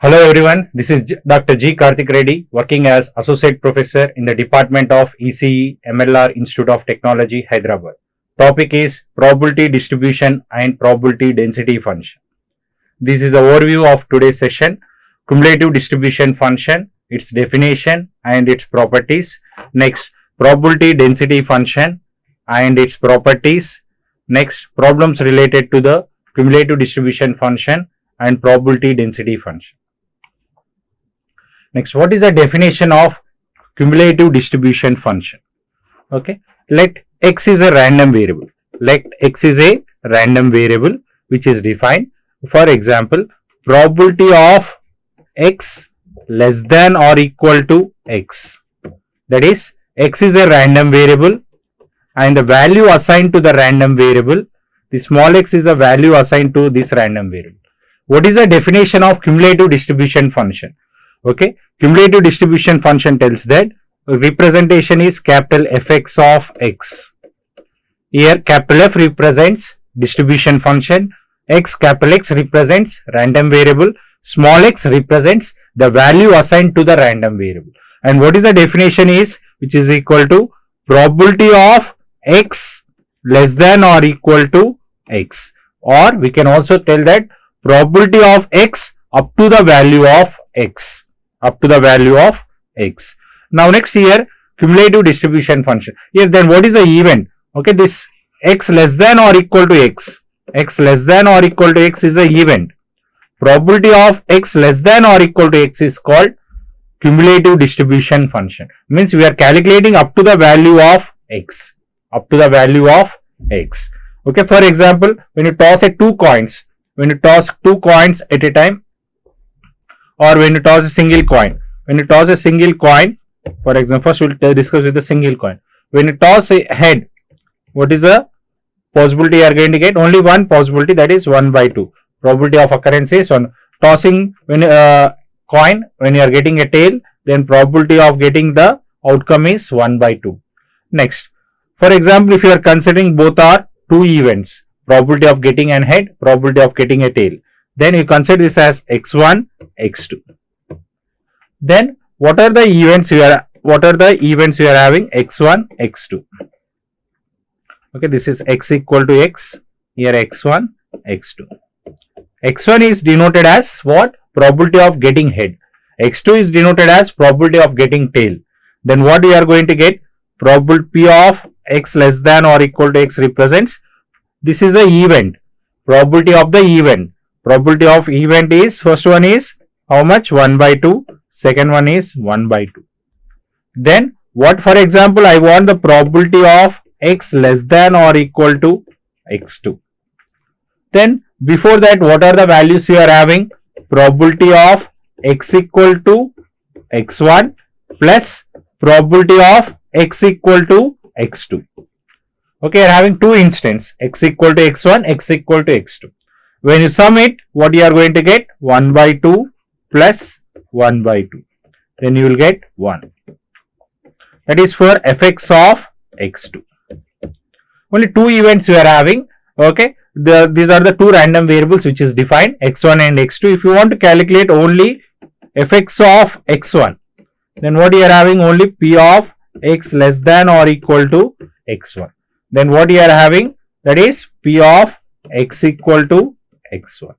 Hello everyone, this is Dr. G. Karthik Reddy, working as Associate Professor in the Department of ECE, MLR Institute of Technology, Hyderabad. Topic is Probability Distribution and Probability Density Function. This is an overview of today's session. Cumulative distribution function, its definition and its properties. Next, probability density function and its properties. Next, problems related to the cumulative distribution function and probability density function. Next, what is the definition of cumulative distribution function? Okay, let x is a random variable. Let x is a random variable which is defined. For example, probability of x less than or equal to x. That is, x is a random variable and the value assigned to the random variable, the small x is the value assigned to this random variable. What is the definition of cumulative distribution function? Okay, cumulative distribution function tells that representation is capital Fx of x. Here capital F represents distribution function, capital X represents random variable, small x represents the value assigned to the random variable. And what is the definition is, which is equal to probability of x less than or equal to x, or we can also tell that probability of x up to the value of x, up to the value of x. Now next here, cumulative distribution function. Here then what is the event? Okay, this x less than or equal to x, x less than or equal to x is the event. Probability of x less than or equal to x is called cumulative distribution function. Means we are calculating up to the value of x, up to the value of x. Okay, for example, when you toss two coins at a time, or when you toss a single coin. When you toss a single coin, for example, first we will discuss with the single coin. When you toss a head, what is the possibility you are going to get? Only one possibility, that is 1 by 2. Probability of occurrence is 1. Tossing when coin, when you are getting a tail, then probability of getting the outcome is 1 by 2. Next, for example, if you are considering both are two events, probability of getting an head, probability of getting a tail, then you consider this as x1, x2. Then what are the events you are having? x1, x2. Okay, this is x equal to x, here x1, x2. x1 is denoted as what? Probability of getting head. x2 is denoted as probability of getting tail. Then what we are going to get? Probability P of x less than or equal to x represents, this is the event, probability of the event. Probability of event is, first one is how much? 1 by 2. Second one is 1 by 2. Then what, for example, I want the probability of x less than or equal to x2. Then before that, what are the values you are having? Probability of x equal to x1 plus probability of x equal to x2. Okay, you are having two instances, x equal to x1, x equal to x2. When you sum it, what you are going to get? 1 by 2 plus 1 by 2. Then you will get 1. That is for fx of x2. Only two events you are having. Okay, these are the two random variables which is defined, x1 and x2. If you want to calculate only fx of x1, then what you are having? Only p of x less than or equal to x1. Then what you are having? That is p of x equal to x1,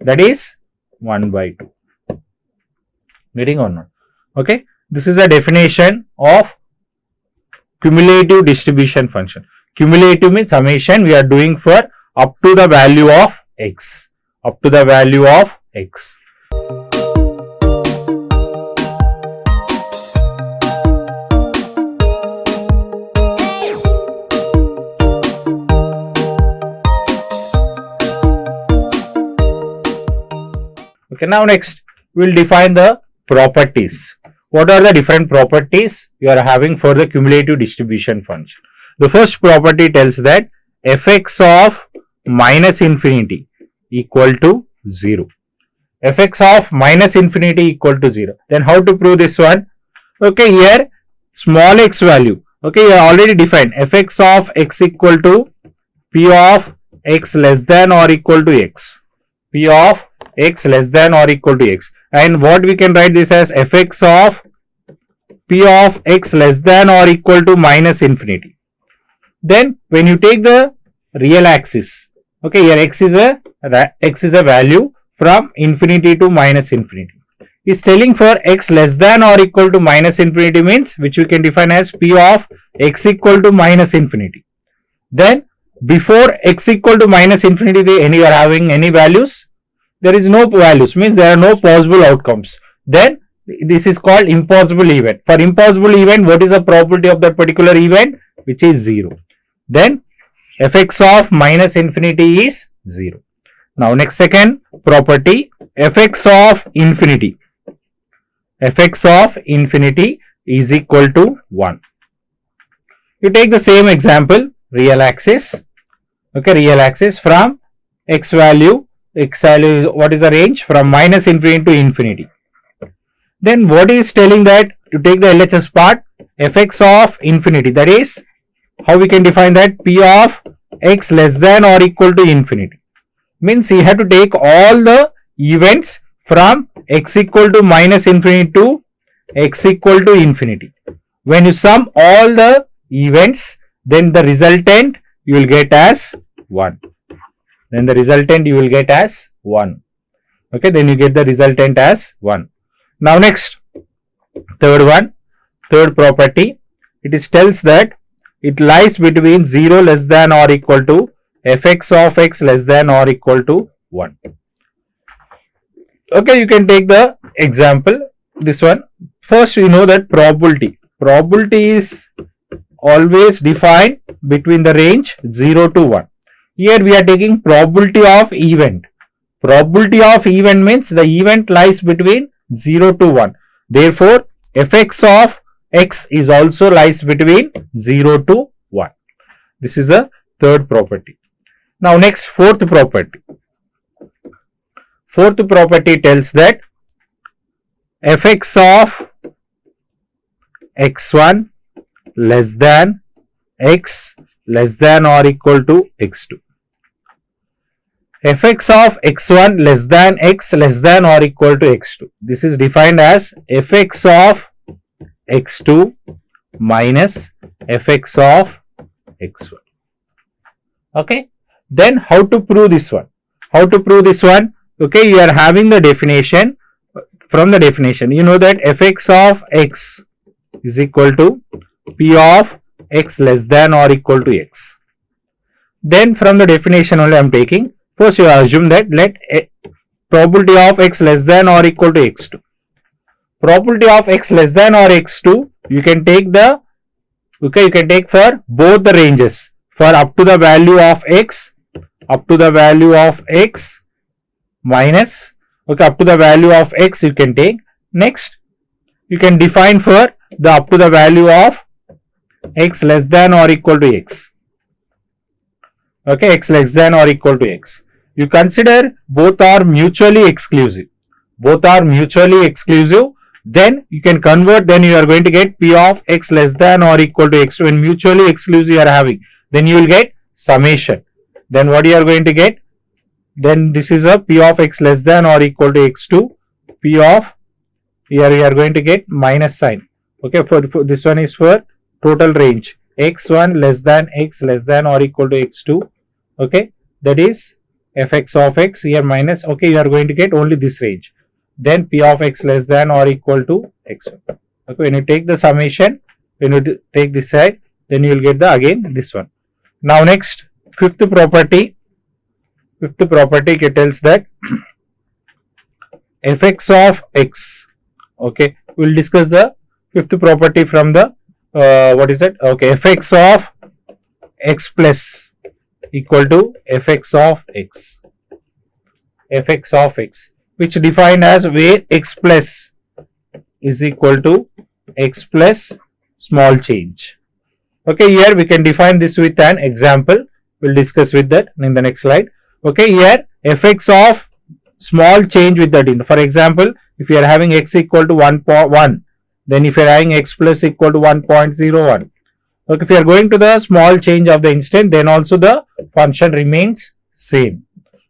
that is 1 by 2. Getting or not? Okay, this is the definition of cumulative distribution function. Cumulative means summation we are doing for up to the value of x, up to the value of x. Okay, now next we will define the properties. What are the different properties you are having for the cumulative distribution function? The first property tells that fx of minus infinity equal to 0. Fx of minus infinity equal to 0. Then how to prove this one? Okay, here small x value. Okay, you have already defined fx of x equal to p of x less than or equal to x. P of x less than or equal to x. And what we can write this as fx of p of x less than or equal to minus infinity. Then when you take the real axis, okay, here x is a value from infinity to minus infinity. Is telling for x less than or equal to minus infinity means, which we can define as p of x equal to minus infinity. Then before x equal to minus infinity, you are having any values? There is no values, means there are no possible outcomes. Then this is called impossible event. For impossible event, what is the probability of that particular event? Which is 0. Then fx of minus infinity is 0. Now next second property, fx of infinity. Fx of infinity is equal to 1. You take the same example, real axis. Okay, real axis from x value, what is the range? From minus infinity to infinity. Then what is telling that to take the LHS part, fx of infinity, that is how we can define that, p of x less than or equal to infinity. Means you have to take all the events from x equal to minus infinity to x equal to infinity. When you sum all the events, then the resultant you will get as 1. Then the resultant you will get as 1. Okay, then you get the resultant as 1. Now next, third property, it is tells that it lies between 0 less than or equal to fx of x less than or equal to 1. Okay, you can take the example, this one. First, you know that probability. Probability is always defined between the range 0 to 1. Here we are taking probability of event. Probability of event means the event lies between 0 to 1. Therefore, fx of x is also lies between 0 to 1. This is the third property. Now next, fourth property. Fourth property tells that fx of x1 less than x less than or equal to x2. Fx of x1 less than x less than or equal to x2. This is defined as fx of x2 minus fx of x1. Okay. Then how to prove this one? How to prove this one? Okay, you are having the definition. From the definition, you know that fx of x is equal to p of x less than or equal to x. Then from the definition only I am taking. First you assume that let probability of x less than or equal to x2. Probability of x less than or x2, you can take the, okay, you can take for both the ranges. For up to the value of x, up to the value of x minus, okay, up to the value of x you can take. Next, you can define for the up to the value of x less than or equal to x. Okay, x less than or equal to x. You consider both are mutually exclusive. Both are mutually exclusive. Then you can convert, then you are going to get p of x less than or equal to x2. When mutually exclusive you are having, then you will get summation. Then what you are going to get? Then this is a p of x less than or equal to x2. P of, here you are going to get minus sign. Okay, for this one is for total range. x1 less than x less than or equal to x2. Okay, that is fx of x here minus, okay, you are going to get only this range. Then p of x less than or equal to x1. Okay, when you take the summation, when you take this side, then you will get the again this one. Now next, fifth property it tells that fx of x. Okay, we will discuss the fifth property from the what is it? Okay, fx of x plus equal to fx of x. Fx of x, which defined as where x plus is equal to x plus small change. Okay, here we can define this with an example. We'll discuss with that in the next slide. Okay, here fx of small change with that. For example, if you are having x equal to 1.1, then if you are having x plus equal to 1.01. Okay, if you are going to the small change of the instant, then also the function remains same.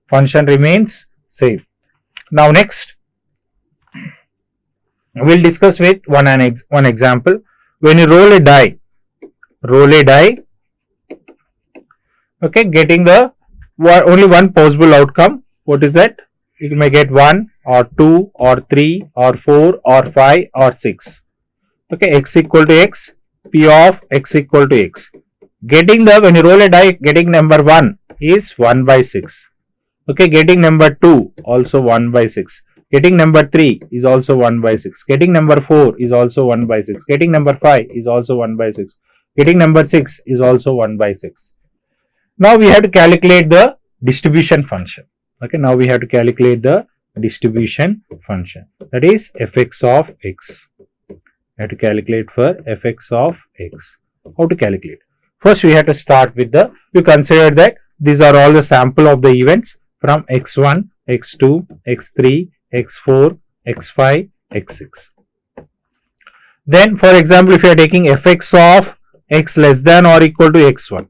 Function remains same. Now next, We'll discuss with one example. When you roll a die, okay, getting the only one possible outcome. What is that? You may get 1 or 2 or 3 or 4 or 5 or 6. Okay, x equal to x, p of x equal to x. Getting the, when you roll a die, getting number 1 is 1 by 6. Okay, getting number 2 also 1 by 6. Getting number 3 is also 1 by 6. Getting number 4 is also 1 by 6. Getting number 5 is also 1 by 6. Getting number 6 is also 1 by 6. Now we have to calculate the distribution function. Okay, now we have to calculate the distribution function. That is fx of x. We have to calculate for fx of x. How to calculate? First we have to start with the, you consider that these are all the sample of the events from x1, x2, x3, x4, x5, x6. Then for example, if you are taking fx of x less than or equal to x1,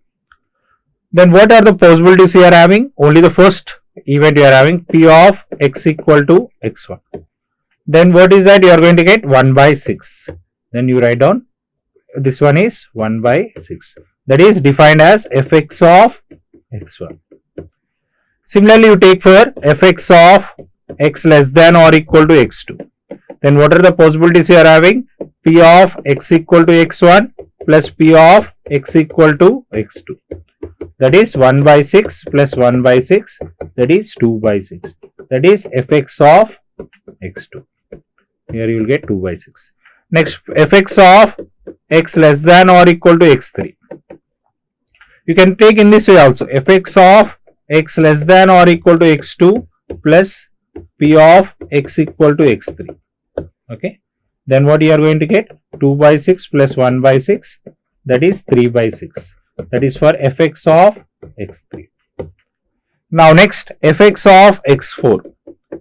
then what are the possibilities you are having? Only the first event you are having, p of x equal to x1. Then what is that? You are going to get 1 by 6. Then you write down, this one is 1 by 6. That is defined as fx of x1. Similarly, you take for fx of x less than or equal to x2. Then what are the possibilities you are having? P of x equal to x1 plus p of x equal to x2. That is 1 by 6 plus 1 by 6. That is 2 by 6. That is fx of x2. Here you will get 2 by 6. Next, fx of x less than or equal to x3. You can take in this way also. Fx of x less than or equal to x2 plus p of x equal to x3. Okay. Then what you are going to get? 2 by 6 plus 1 by 6. That is 3 by 6. That is for fx of x3. Now next, fx of x4.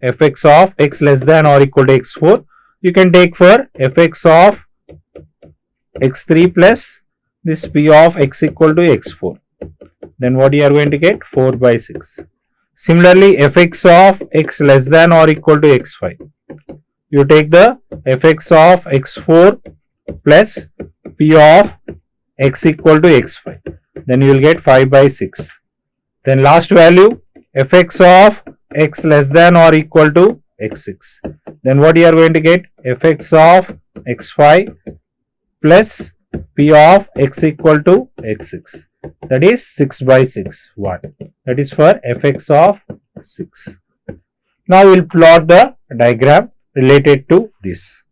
Fx of x less than or equal to x4. You can take for fx of x3 plus this p of x equal to x4. Then what you are going to get? 4 by 6. Similarly, fx of x less than or equal to x5. You take the fx of x4 plus p of x equal to x5. Then you will get 5 by 6. Then last value, fx of x less than or equal to x6. Then what you are going to get? Fx of x5 plus p of x equal to x6. That is 6 by 6. 1. That is for fx of 6. Now we will plot the diagram related to this.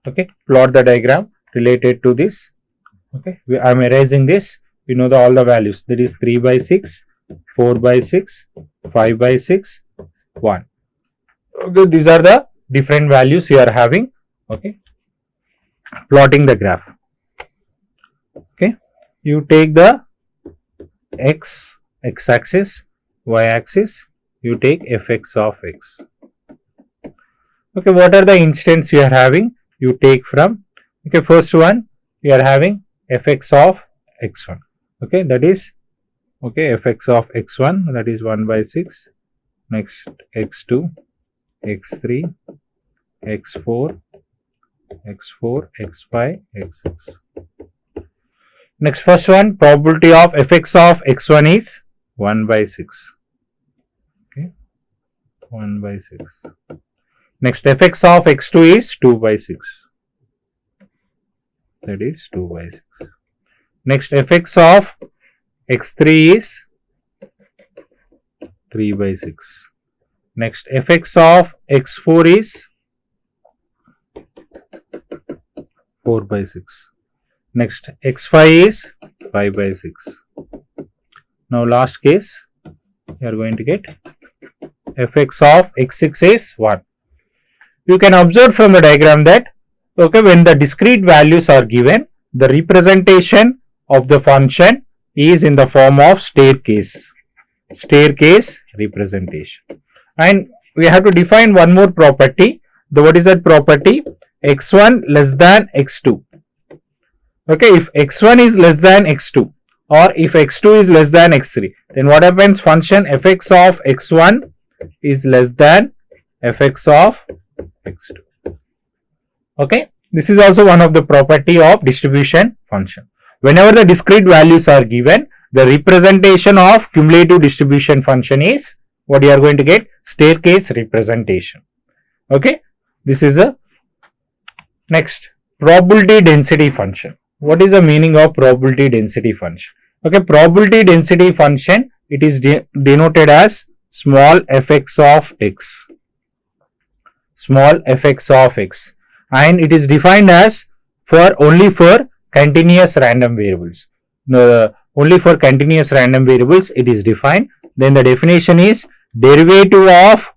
Okay, plot the diagram related to this. Okay, I am erasing this. We know all the values. That is 3 by 6, 4 by 6, 5 by 6, 1. Okay, these are the different values you are having. Okay, plotting the graph. Okay, you take the x-axis, y-axis. You take fx of x. Okay, what are the instants you are having? You take from, okay, first one you are having fx of x1. Okay, that is, okay, fx of x1, that is 1 by 6. Next, x2, x3, x4, x5, x6. Next, first one, probability of fx of x1 is 1 by 6. Okay, 1 by 6. Next, fx of x2 is 2 by 6. That is 2 by 6. Next, fx of x3 is 3 by 6. Next, fx of x4 is 4 by 6. Next, x5 is 5 by 6. Now, last case, you are going to get fx of x6 is 1. You can observe from the diagram that, okay, when the discrete values are given, the representation of the function is in the form of staircase representation. And we have to define one more property. What is that property? x1 less than x2. Okay, if x1 is less than x2 or if x2 is less than x3, then what happens? Function fx of x1 is less than fx of x2. Okay, this is also one of the property of distribution function. Whenever the discrete values are given, the representation of cumulative distribution function is what you are going to get, staircase representation. Okay, this is a next probability density function. What is the meaning of probability density function? Okay, probability density function, it is denoted as small fx of x, small fx of x, and it is defined as only for continuous random variables. Only for continuous random variables it is defined. Then the definition is derivative of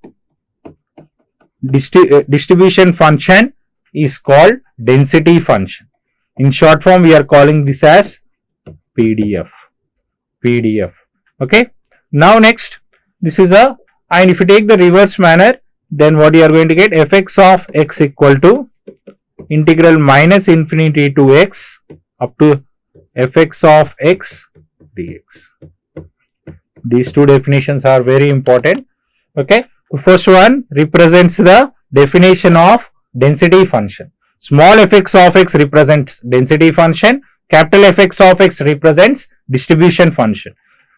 distribution function is called density function. In short form, we are calling this as PDF. Okay. Now next, this is and if you take the reverse manner, then what you are going to get, fx of x equal to integral minus infinity to x up to fx of x dx. These two definitions are very important. Okay. The first one represents the definition of density function. Small fx of x represents density function. Capital Fx of x represents distribution function.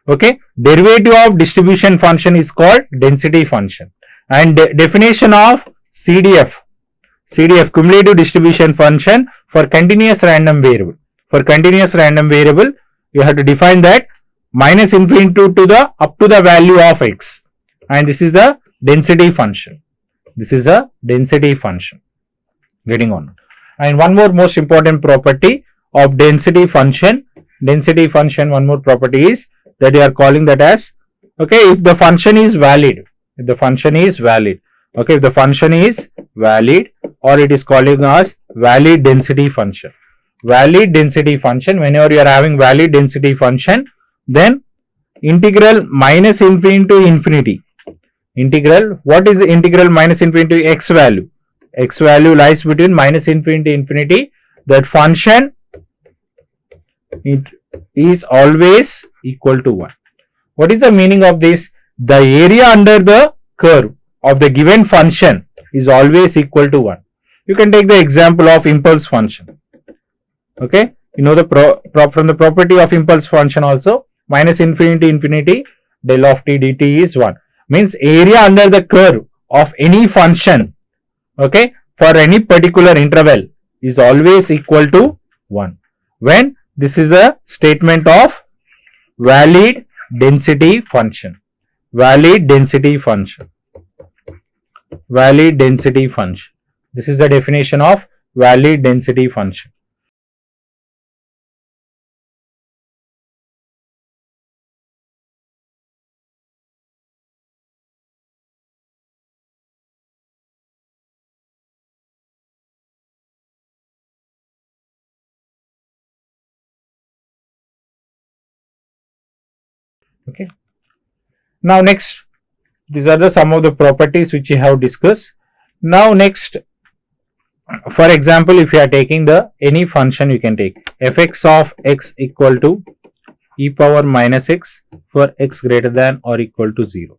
Okay. Derivative of distribution function is called density function. And definition of CDF, cumulative distribution function for continuous random variable. For continuous random variable, you have to define that minus infinity to the up to the value of x. And this is the density function. This is a density function. Getting on. And one more most important property of density function. Density function, one more property is that you are calling that as, okay, if the function is valid. If the function is valid. Okay, if the function is valid, or it is calling as valid density function. Valid density function, whenever you are having valid density function, then integral minus infinity to infinity. Integral, what is the integral minus infinity to x value? X value lies between minus infinity to infinity. That function, it is always equal to 1. What is the meaning of this? The area under the curve of the given function is always equal to 1. You can take the example of impulse function. Okay, you know the from the property of impulse function also, minus infinity to infinity del of t dt is 1. Means area under the curve of any function, okay, for any particular interval is always equal to 1. When this is a statement of valid density function. Valid density function. Valid density function. This is the definition of valid density function. Okay. Now next, these are the some of the properties which we have discussed. Now next, for example, if you are taking the any function, you can take fx of x equal to e power minus x for x greater than or equal to 0.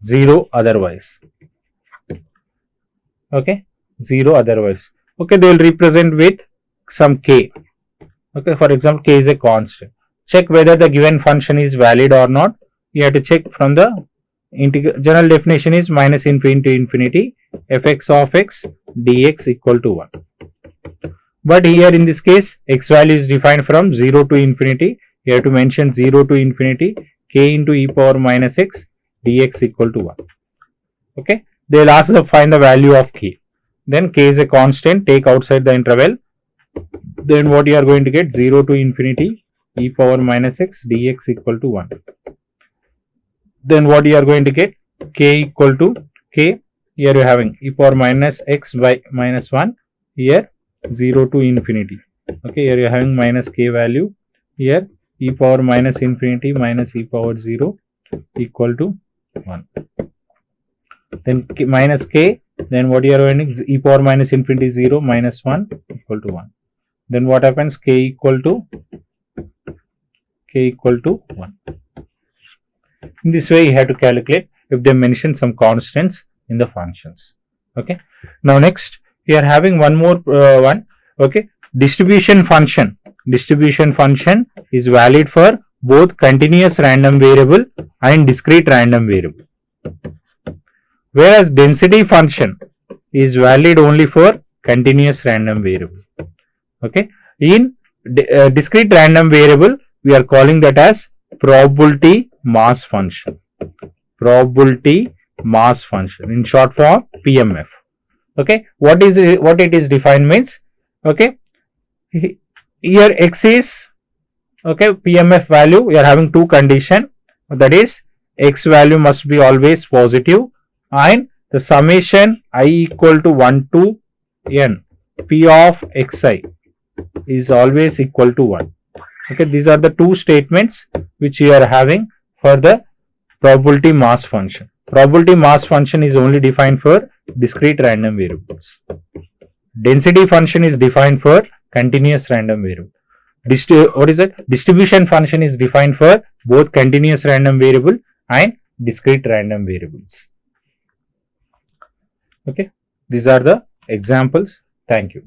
0 otherwise. Okay. 0 otherwise. Okay, they will represent with some k. Okay, for example, k is a constant. Check whether the given function is valid or not. You have to check from the general definition is minus infinity to infinity fx of x dx equal to 1. But here in this case, x value is defined from 0 to infinity. You have to mention 0 to infinity k into e power minus x dx equal to 1. Okay, they will ask to find the value of k. Then k is a constant, take outside the interval. Then what you are going to get, 0 to infinity e power minus x dx equal to 1. Then what you are going to get, k equal to k. Here you are having e power minus x by minus 1. Here 0 to infinity. Okay, here you are having minus k value. Here e power minus infinity minus e power 0 equal to 1. Then minus k. Then what you are having, e power minus infinity 0 minus 1 equal to 1. Then what happens, k equal to 1. In this way, you have to calculate if they mention some constants in the functions. Okay. Now next, we are having one more one. Okay, distribution function. Distribution function is valid for both continuous random variable and discrete random variable, whereas density function is valid only for continuous random variable. Okay, in discrete random variable we are calling that as probability mass function. Probability mass function, in short form PMF. Okay, what it is defined means, okay, here X is, okay, PMF value, we are having two condition, that is X value must be always positive and the summation I equal to 1 to n P of Xi is always equal to 1. Okay, these are the two statements which you are having for the probability mass function. Probability mass function is only defined for discrete random variables. Density function is defined for continuous random variable. Distribution function is defined for both continuous random variable and discrete random variables. Okay, these are the examples. Thank you.